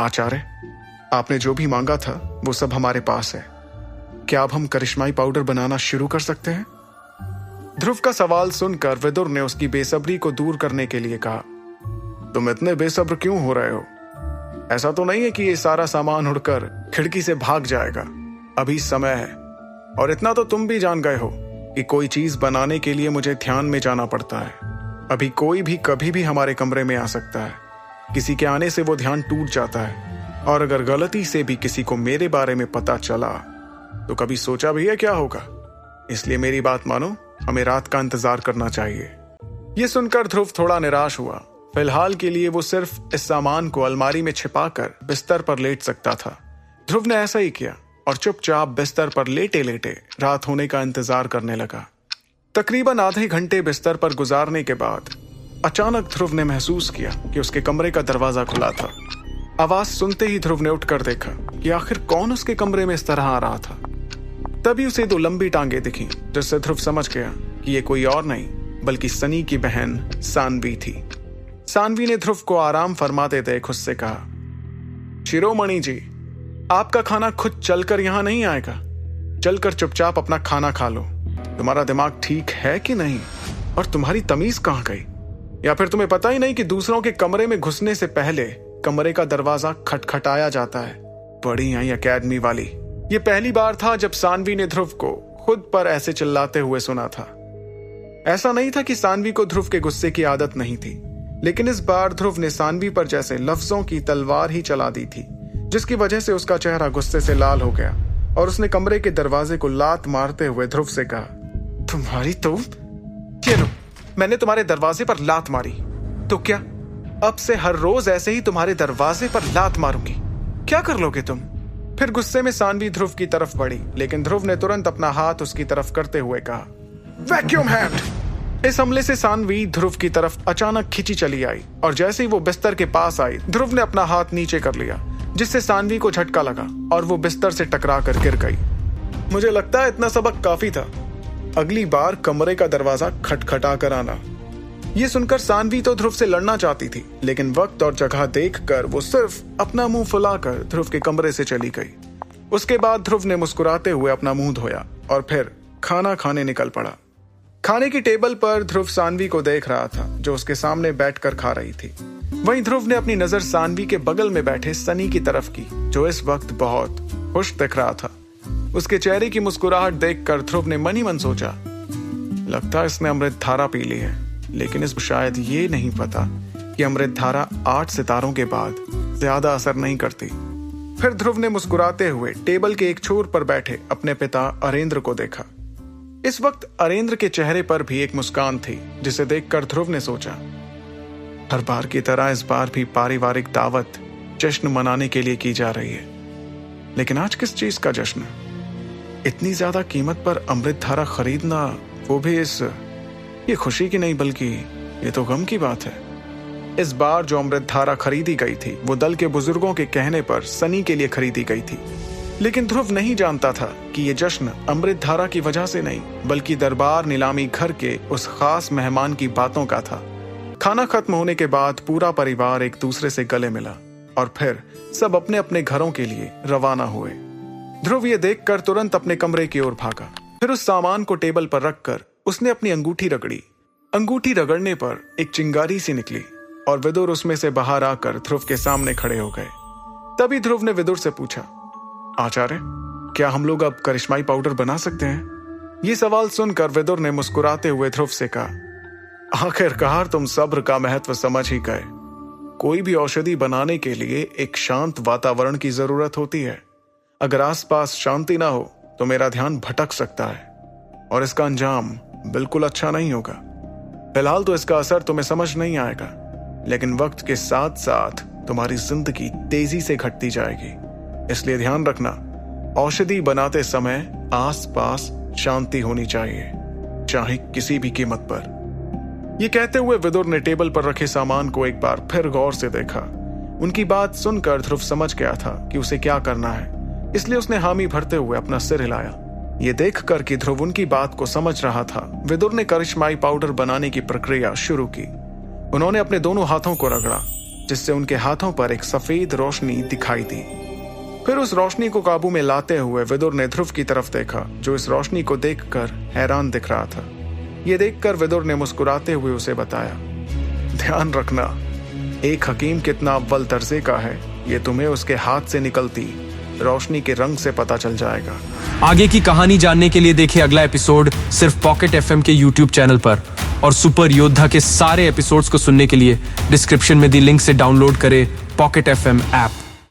आचार्य, आपने जो भी मांगा था वो सब हमारे पास है। क्या अब हम करिश्माई पाउडर बनाना शुरू कर सकते हैं? ध्रुव का सवाल सुनकर विदुर ने उसकी बेसब्री को दूर करने के लिए कहा, तुम इतने बेसब्र क्यों हो रहे हो? ऐसा तो नहीं है कि ये सारा सामान उड़कर खिड़की से भाग जाएगा। अभी समय है, और इतना तो तुम भी जान गए हो कि कोई चीज बनाने के लिए मुझे ध्यान में जाना पड़ता है। अभी कोई भी कभी भी हमारे कमरे में आ सकता है। किसी के आने से वो ध्यान टूट जाता है, और अगर गलती से भी किसी को मेरे बारे में पता चला तो कभी सोचा भी है क्या होगा? इसलिए मेरी बात मानो, हमें रात का इंतजार करना चाहिए। ये सुनकर ध्रुव थोड़ा निराश हुआ। फिलहाल के लिए वो सिर्फ इस सामान को अलमारी में छिपाकर बिस्तर पर लेट सकता था। ध्रुव ने ऐसा ही किया और चुपचाप बिस्तर पर लेटे लेटे रात होने का इंतजार करने लगा। तकरीबन आधे घंटे बिस्तर पर गुजारने के बाद अचानक ध्रुव ने महसूस किया कि उसके कमरे का दरवाजा खुला था। आवाज सुनते ही ध्रुव ने उठकर देखा कि आखिर कौन उसके कमरे में इस तरह आ रहा था। तभी उसे दो लंबी टांगे दिखी, जिससे ध्रुव समझ गया कि ये कोई और नहीं बल्कि सनी की बहन सानवी थी। सानवी ने ध्रुव को आराम फरमाते देख उससे कहा, शिरोमणि जी, आपका खाना खुद चलकर यहां नहीं आएगा। चलकर चुपचाप अपना खाना खा लो। तुम्हारा दिमाग ठीक है कि नहीं? और तुम्हारी तमीज कहां गई? या फिर तुम्हें पता ही नहीं कि दूसरों के कमरे में घुसने से पहले कमरे का दरवाजा खटखटाया जाता है? बड़ी आई अकेडमी वाली। ये पहली बार था जब सानवी ने ध्रुव को खुद पर ऐसे चिल्लाते हुए सुना था। ऐसा नहीं था कि सानवी को ध्रुव के गुस्से की आदत नहीं थी, लेकिन इस बार ध्रुव ने सानवी पर जैसे लफ्जों की तलवार ही चला दी थी, जिसकी वजह से उसका चेहरा गुस्से से लाल हो गया और उसने कमरे के दरवाजे को लात मारते हुए ध्रुव से कहा, तुम्हारी तो ये लो, मैंने तुम्हारे दरवाजे पर लात मारी तो क्या अब से हर रोज ऐसे ही तुम्हारे दरवाजे पर लात मारूंगी? क्या कर लोगे तुम? फिर गुस्से में सानवी ध्रुव की तरफ बढ़ी, लेकिन ध्रुव ने तुरंत अपना हाथ उसकी तरफ करते हुए कहा, वैक्यूम हैंड। इस हमले से सानवी ध्रुव की तरफ अचानक खिंची चली आई और जैसे ही वो बिस्तर के पास आई, ध्रुव ने अपना हाथ नीचे कर लिया, जिससे सानवी को झटका लगा और वो बिस्तर से टकरा कर गिर गई। मुझे लगता है इतना सबक काफी था। अगली बार कमरे का दरवाजा खटखटा कर आना। ये सुनकर सानवी तो ध्रुव से लड़ना चाहती थी, लेकिन वक्त और जगह देखकर वो सिर्फ अपना मुंह फुलाकर ध्रुव के कमरे से चली गई। उसके बाद ध्रुव ने मुस्कुराते हुए अपना मुंह धोया और फिर खाना खाने निकल पड़ा। खाने की टेबल पर ध्रुव सानवी को देख रहा था, जो उसके सामने बैठकर खा रही थी। वहीं ध्रुव ने अपनी नजर सानवी के बगल में बैठे सनी की तरफ की, जो इस वक्त बहुत खुश दिख रहा था। उसके चेहरे की मुस्कुराहट देखकर ध्रुव ने मन ही मन सोचा, लगता है इसने अमृत धारा पी ली है, लेकिन इसको शायद ये नहीं पता कि अमृत धारा 8 सितारों के बाद ज्यादा असर नहीं करती। फिर ध्रुव ने मुस्कुराते हुए टेबल के एक छोर पर बैठे अपने पिता अरेंद्र को देखा। इस वक्त अरेंद्र के चेहरे पर भी एक मुस्कान थी, जिसे देखकर ध्रुव ने सोचा, हर बार की तरह इस बार भी पारिवारिक दावत जश्न मनाने के लिए की जा रही है, लेकिन आज किस चीज का जश्न? इतनी ज्यादा कीमत पर अमृत धारा खरीदना, वो भी ये खुशी की नहीं बल्कि ये तो गम की बात है। इस बार जो अमृत धारा खरीदी गई थी वो दल के बुजुर्गों के कहने पर सनी के लिए खरीदी गई थी, लेकिन ध्रुव नहीं जानता था कि ये जश्न अमृत धारा की वजह से नहीं बल्कि दरबार नीलामी घर के उस खास मेहमान की बातों का था। खाना खत्म होने के बाद पूरा परिवार एक दूसरे से गले मिला और फिर सब अपने अपने घरों के लिए रवाना हुए। ध्रुव ये देखकर तुरंत अपने कमरे की ओर भागा। फिर उस सामान को टेबल पर रखकर उसने अपनी अंगूठी रगड़ी। अंगूठी रगड़ने पर एक चिंगारी सी निकली और विदुर उसमें से बाहर आकर ध्रुव के सामने खड़े हो गए। तभी ध्रुव ने विदुर से पूछा, आचार्य, क्या हम लोग अब करिश्माई पाउडर बना सकते हैं? ये सवाल सुनकर विदुर ने मुस्कुराते हुए ध्रुव से कहा, आखिरकार तुम सब्र का महत्व समझ ही गए। कोई भी औषधि बनाने के लिए एक शांत वातावरण की जरूरत होती है। अगर आसपास शांति ना हो तो मेरा ध्यान भटक सकता है और इसका अंजाम बिल्कुल अच्छा नहीं होगा। फिलहाल तो इसका असर तुम्हें समझ नहीं आएगा, लेकिन वक्त के साथ साथ तुम्हारी जिंदगी तेजी से घटती जाएगी। इसलिए ध्यान रखना, औषधि बनाते समय आसपास शांति होनी चाहिए, चाहे किसी भी कीमत पर। यह कहते हुए विदुर ने टेबल पर रखे सामान को एक बार फिर गौर से देखा। उनकी बात सुनकर ध्रुव समझ गया था कि उसे क्या करना है, इसलिए उसने हामी भरते हुए अपना सिर हिलाया। ये देखकर कि ध्रुव उनकी बात को समझ रहा था, विदुर ने करिश्माई पाउडर बनाने की प्रक्रिया शुरू की। उन्होंने अपने दोनों हाथों को रगड़ा, जिससे उनके हाथों पर एक सफेद रोशनी दिखाई दी। फिर उस रोशनी को काबू में लाते हुए विदुर ने ध्रुव की तरफ देखा, जो इस रोशनी को देखकर हैरान दिख रहा था। ये देखकर विदुर ने मुस्कुराते हुए उसे बताया, ध्यान रखना, एक हकीम कितना अव्वल दर्जे का है, ये तुम्हें उसके हाथ से निकलती रोशनी के रंग से पता चल जाएगा। आगे की कहानी जानने के लिए देखिए अगला एपिसोड सिर्फ पॉकेट एफएम के यूट्यूब चैनल पर, और सुपर योद्धा के सारे एपिसोड्स को सुनने के लिए डिस्क्रिप्शन में दी लिंक से डाउनलोड करें पॉकेट एफएम ऐप।